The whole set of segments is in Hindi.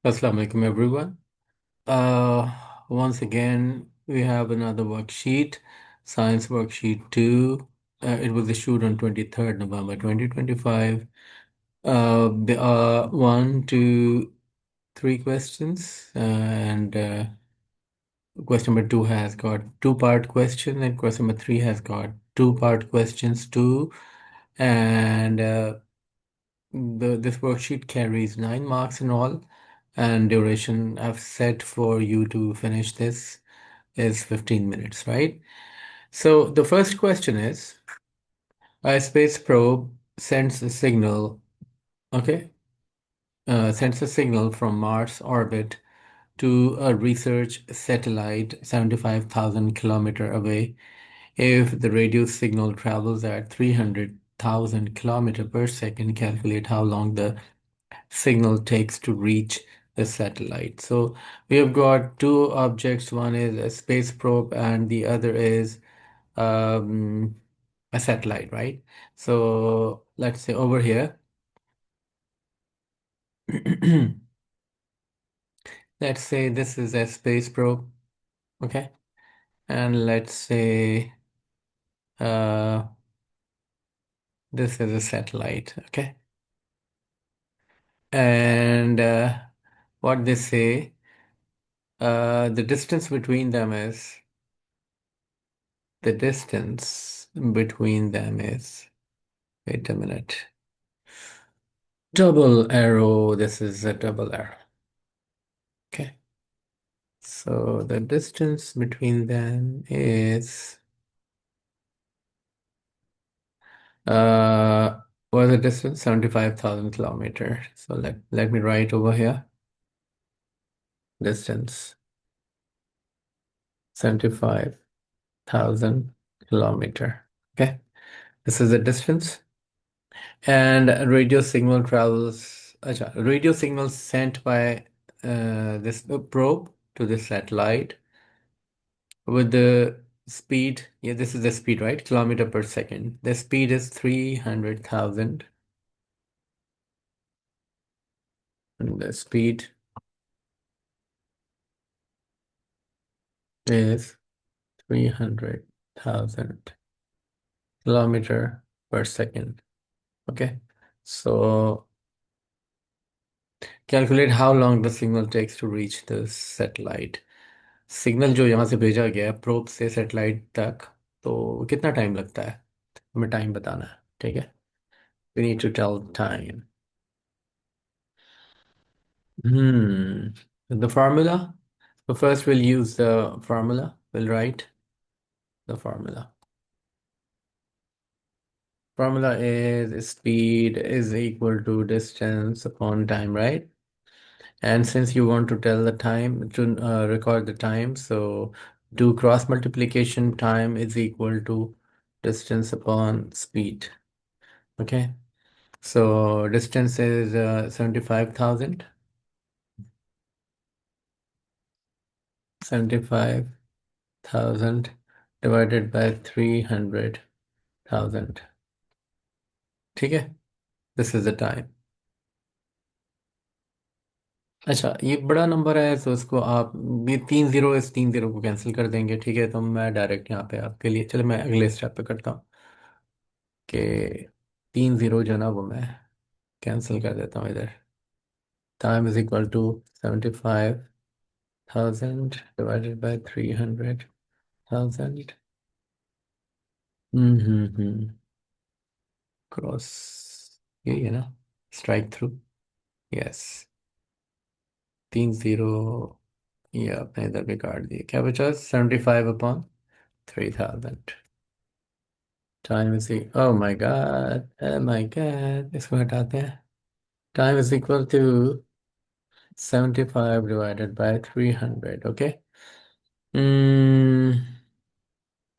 Assalamu alaikum, everyone. Uh, Once again, we have another worksheet, Science Worksheet 2. It was issued on 23rd November 2025. There are one, two, three questions, and question number two has got two-part question, and question number three has got two-part questions too. And this worksheet carries 9 marks in all, and duration I've set for you to finish this is 15 minutes, right? So the first question is, a space probe sends a signal, okay, sends a signal from Mars orbit to a research satellite 75,000 kilometer away. If the radio signal travels at 300,000 kilometer per second, calculate how long the signal takes to reach the satellite. So we have got two objects. One is a space probe, and the other is um, a satellite, right? So let's say over here, let's say this is a space probe, okay? And let's say uh, this is a satellite, okay? And what they say, the distance between them is the distance between them is, wait a minute, double arrow. This is a double arrow. Okay. So the distance between them is, uh, what's the distance? 75,000 kilometers. So let me write over here. Distance 75,000 kilometer. Okay. This is the distance. And a radio signal travels, radio signal sent by this probe to the satellite with the speed, yeah, this is the speed, right? Kilometer per second. The speed is 300,000. And the speed is 300,000 kilometer per second. Okay. So calculate how long the signal takes to reach the satellite. Signal जो यहाँ से भेजा गया है प्रोब से सैटेलाइट तक, तो कितना टाइम लगता है? हमें टाइम बताना है, ठीक है? We need to tell time. Hmm. The formula. So first we'll use the formula. We'll write the formula. Formula is speed is equal to distance upon time, right? And since you want to tell the time, to record the time, so do cross multiplication. Time is equal to distance upon speed. Okay. So distance is 75,000. 75,000 divided by 300,000. ठीक है? This is the time. अच्छा, ये बड़ा नंबर है तो इसको आप, ये 3 जीरो इस 3 जीरो को कैंसिल कर देंगे, ठीक है? तो मैं डायरेक्ट यहाँ पे आपके लिए, चलो मैं अगले स्टेप पे करता हूँ कि 3 जीरो जो ना वो मैं कैंसिल कर देता हूँ इधर. Time is equal to 75,000 divided by 300,000. Hmm. Cross, यही है ना? Strike through. यस. 3 जीरो, ये आपने इधर भी काट दिए. क्या बचा? 75/3000. Time is, oh my god, oh my god, इसको हटाते हैं. Time is equal to 75 divided by 300. Okay.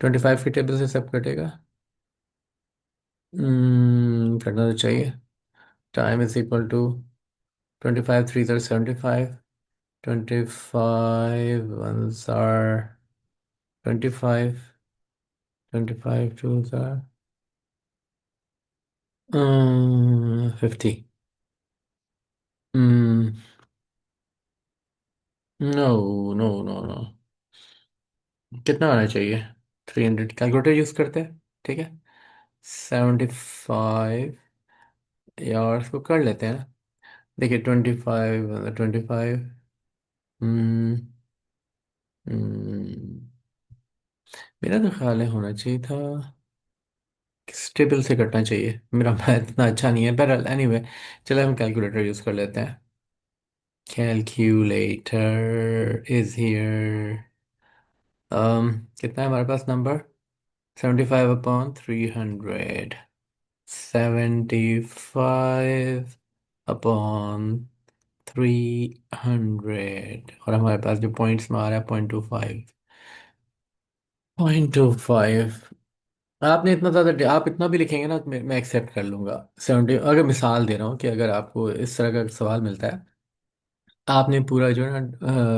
25 के टेबल से सब कटेगा. कटना तो चाहिए. Time is equal to 25 3 75. 25 ones are 25. 25 twos are 50. Mm, कितना आना चाहिए? 300 कैलकुलेटर यूज़ करते हैं, ठीक है। 75, यार इसको कर लेते हैं ना। देखिए 25, 25। हम्म हम्म, मेरा तो ख्याल है होना चाहिए था, स्टेबल से कटना चाहिए। मेरा मैथ इतना अच्छा नहीं है, पर एनीवे चलो हम कैलकुलेटर यूज़ कर लेते हैं। Calculator is here. कितना है हमारे पास नंबर? 75/300। 75/300, और हमारे पास जो पॉइंट्स में आ रहा है 0.25। 0.25। आपने इतना ज़्यादा, आप इतना भी लिखेंगे ना तो मैं एक्सेप्ट कर लूँगा। 70, अगर मिसाल दे रहा हूँ कि अगर आपको इस तरह का सवाल मिलता है, आपने पूरा जो है ना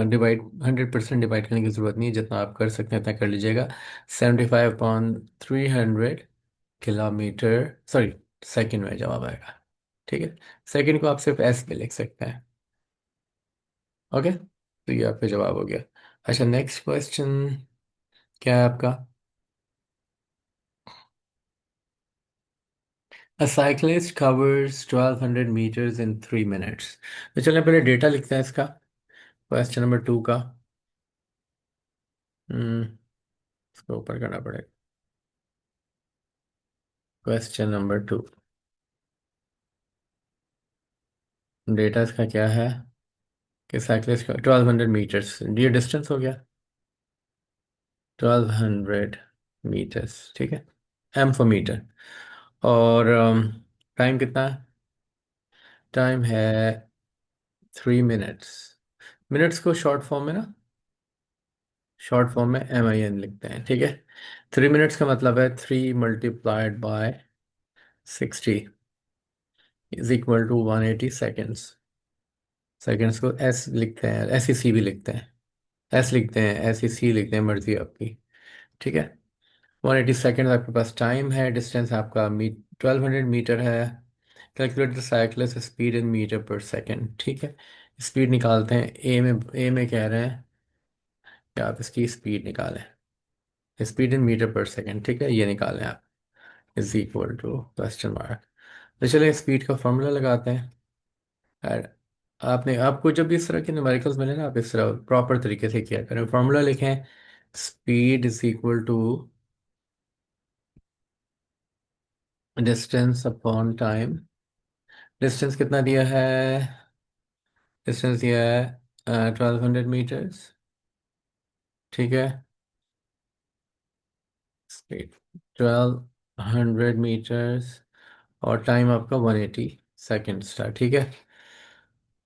डिवाइड, 100% डिवाइड करने की ज़रूरत नहीं है, जितना आप कर सकते हैं इतना कर लीजिएगा। 75/300 किलोमीटर, सॉरी, सेकंड में जवाब आएगा, ठीक है। सेकंड को आप सिर्फ एस में लिख सकते हैं। ओके, तो ये आपका जवाब हो गया। अच्छा, नेक्स्ट क्वेश्चन क्या है आपका? A cyclist covers 1200 meters in 3 minutes। तो चलिए पहले डेटा लिखते हैं इसका, क्वेश्चन नंबर 2 का। इसको ऊपर करना पड़ेगा। क्वेश्चन नंबर 2, डेटा इसका क्या है कि साइक्लिस्ट का 1200 मीटर्स, ये डिस्टेंस हो गया। 1200 मीटर्स, ठीक है। M for metre. और टाइम कितना है? टाइम है 3 मिनट्स। मिनट्स को शॉर्ट फॉर्म में ना, शॉर्ट फॉर्म में MIN लिखते हैं, ठीक है। 3 मिनट्स का मतलब है 3 × 60 is equal to 180 seconds. Seconds को एस लिखते हैं, SEC भी लिखते हैं, एस लिखते हैं, SEC लिखते हैं, मर्जी है आपकी, ठीक है। 180 सेकेंड आपके पास टाइम है। डिस्टेंस आपका 1200 मीटर है। Calculate the cyclist speed in metre per second, ठीक है। स्पीड निकालते हैं। ए में कह रहे हैं कि आप इसकी स्पीड निकालें, speed in metre per second, ठीक है, ये निकालें आप। Is equal to question mark. तो चलिए स्पीड का फॉर्मूला लगाते हैं। और आपने, आपको जब भी इस तरह के न्यूमेरिकल्स मिले ना, आप इस तरह प्रॉपर तरीके से किया करें। फॉर्मूला लिखें, speed is equal to distance upon time. Distance कितना दिया है? डिस्टेंस दिया है 1200 मीटर्स, ठीक है। स्पीड 1200 मीटर्स, और टाइम आपका 180 सेकेंड्स था, ठीक है।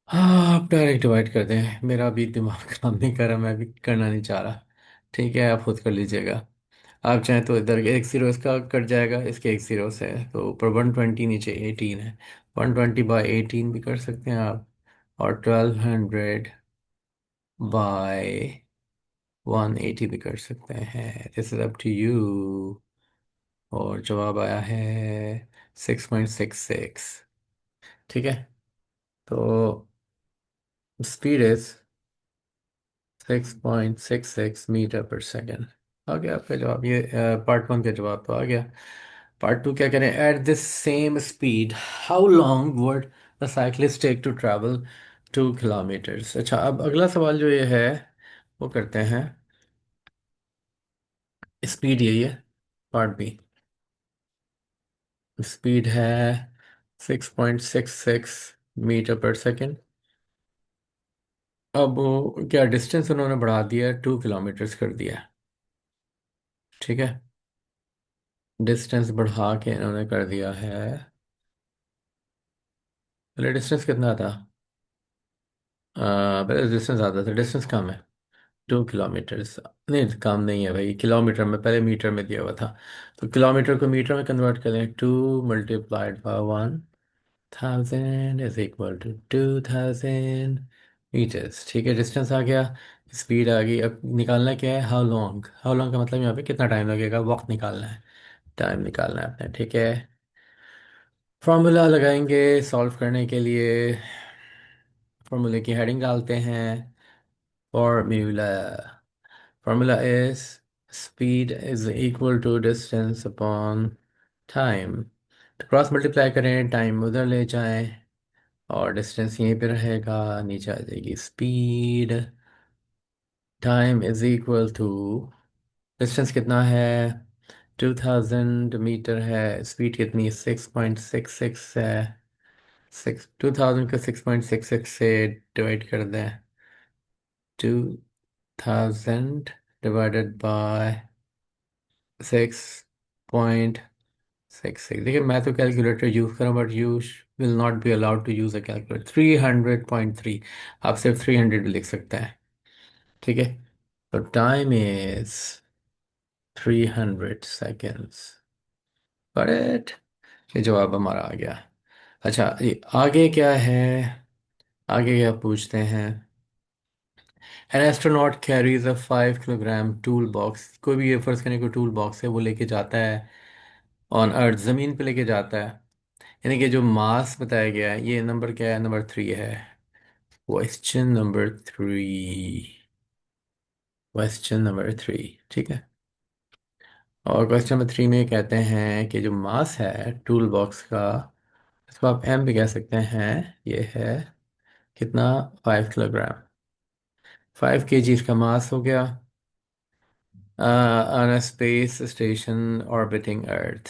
हाँ, आप डायरेक्ट डिवाइड कर दें, मेरा अभी दिमाग काम नहीं कर रहा, मैं अभी करना नहीं चाह रहा। ठीक है, आप खुद कर लीजिएगा। आप चाहें तो इधर एक जीरो इसका कट जाएगा, इसके एक जीरो से, तो ऊपर 120, नीचे 18 है। 120/18 भी कर सकते हैं आप, और 1200/180 भी कर सकते हैं। This is up to you. और जवाब आया है 6.66, ठीक है। तो speed is 6.66 metre per second. आ गया आपका जवाब। ये पार्ट 1 का जवाब तो आ गया। पार्ट 2 क्या करें? At this same speed how long would the cyclist take to travel 2 kilometres. अच्छा, अब अगला सवाल जो ये है वो करते हैं। स्पीड यही है, पार्ट बी। स्पीड है 6.66 मीटर पर सेकेंड। अब क्या डिस्टेंस उन्होंने बढ़ा दिया है, 2 किलोमीटर्स कर दिया है, ठीक है। डिस्टेंस बढ़ा के इन्होंने कर दिया है। पहले डिस्टेंस कितना था? पहले डिस्टेंस ज़्यादा था, डिस्टेंस कम है। 2 किलोमीटर्स, नहीं कम नहीं है भाई, किलोमीटर में, पहले मीटर में दिया हुआ था। तो किलोमीटर को मीटर में कन्वर्ट करें, 2 × 1,000 इज इक्वल टू 2,000 मीटर्स, ठीक है। डिस्टेंस आ गया, स्पीड आ गई। अब निकालना क्या है? How long. हाउ लॉन्ग का मतलब यहाँ पे कितना टाइम लगेगा, वक्त निकालना है, टाइम निकालना है अपने, ठीक है। फॉर्मूला लगाएंगे सॉल्व करने के लिए। फॉर्मूले की हेडिंग डालते हैं। Formula, formula is speed is equal to distance upon time. तो क्रॉस मल्टीप्लाई करें, टाइम उधर ले जाएं और डिस्टेंस यहीं पे रहेगा, नीचे आ जाएगी speed. Time is equal to distance कितना है, 2000 मीटर है, स्पीड कितनी, 6.66 है। 2000 को 6.66 से डिवाइड कर दें, 2000 डिवाइडेड बाय 6.66। देखिए मैं तो कैलकुलेटर यूज़ करूँ, but you will not be allowed to use a calculator. 300.3, आप सिर्फ 300 भी लिख सकते हैं, ठीक है। तो टाइम इज 300 सेकेंड्स। करेक्ट, ये जवाब हमारा आ गया। अच्छा ये आगे क्या है, आगे क्या पूछते हैं। An astronaut carries a 5 kilogram tool box. कोई भी ये फर्ज करने को टूल बॉक्स है वो लेके जाता है ऑन अर्थ, ज़मीन पे लेके जाता है। यानी कि जो मास बताया गया है, ये नंबर क्या है, नंबर 3 है। क्वेश्चन नंबर 3, क्वेश्चन नंबर 3, ठीक है। और क्वेश्चन नंबर 3 में कहते हैं कि जो मास है टूल बॉक्स का, इसको आप एम भी कह सकते हैं, ये है कितना, 5 किलोग्राम। 5 kg इसका मास हो गया on a space station orbiting earth.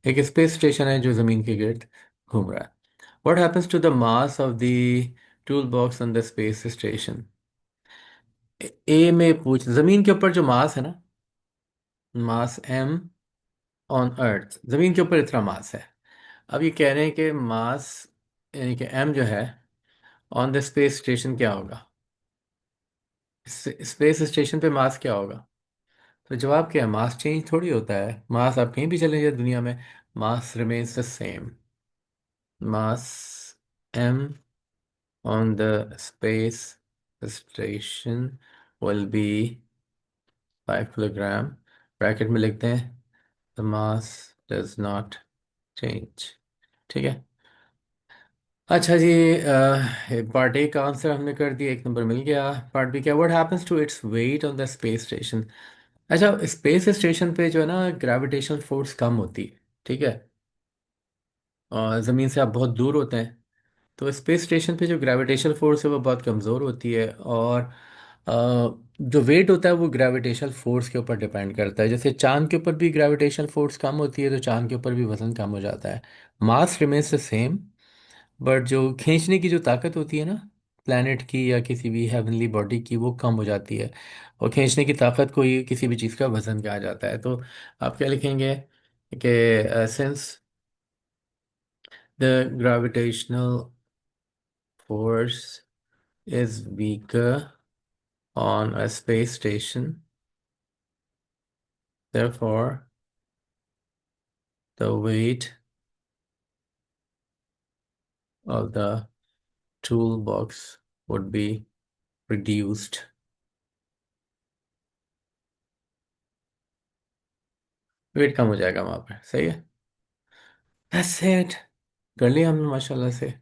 एक स्पेस स्टेशन है जो ज़मीन के गिर्द घूम रहा है। What happens to the mass of the tool box on the space station. ए में पूछ, ज़मीन के ऊपर जो मास है ना, मास एम ऑन अर्थ, ज़मीन के ऊपर इतना मास है। अब ये कह रहे हैं कि मास यानी कि एम जो है ऑन द स्पेस स्टेशन क्या होगा, स्पेस स्टेशन पे मास क्या होगा। तो जवाब क्या है, मास चेंज थोड़ी होता है, मास आप कहीं भी चले जाए दुनिया में, mass remains the same. Mass M on the space station will be 5 kilogram. Bracket में लिखते हैं the mass does not change, ठीक है। अच्छा जी, पार्ट ए का आंसर हमने कर दिया, 1 नंबर मिल गया। पार्ट बी क्या, what happens to its weight on the space station. अच्छा स्पेस स्टेशन पे जो है ना, ग्रेविटेशनल फोर्स कम होती है, ठीक है। और ज़मीन से आप बहुत दूर होते हैं, तो स्पेस स्टेशन पे जो ग्रेविटेशनल फोर्स है वो बहुत कमज़ोर होती है। और जो वेट होता है वो ग्रेविटेशनल फोर्स के ऊपर डिपेंड करता है। जैसे चांद के ऊपर भी ग्रेविटेशनल फोर्स कम होती है, तो चांद के ऊपर भी वज़न कम हो जाता है। मास रिमेन्स द सेम, बट जो खींचने की जो ताकत होती है ना, प्लैनेट की या किसी भी हेवनली बॉडी की, वो कम हो जाती है। और खींचने की ताकत को ही किसी भी चीज़ का वजन कहा जाता है। तो आप क्या लिखेंगे कि since the gravitational force is weaker on a space station, therefore the weight of the toolbox would be reduced। Weight कम हो जाएगा वहां पर, सही है। That's it, कर लिया हमने माशाल्लाह से।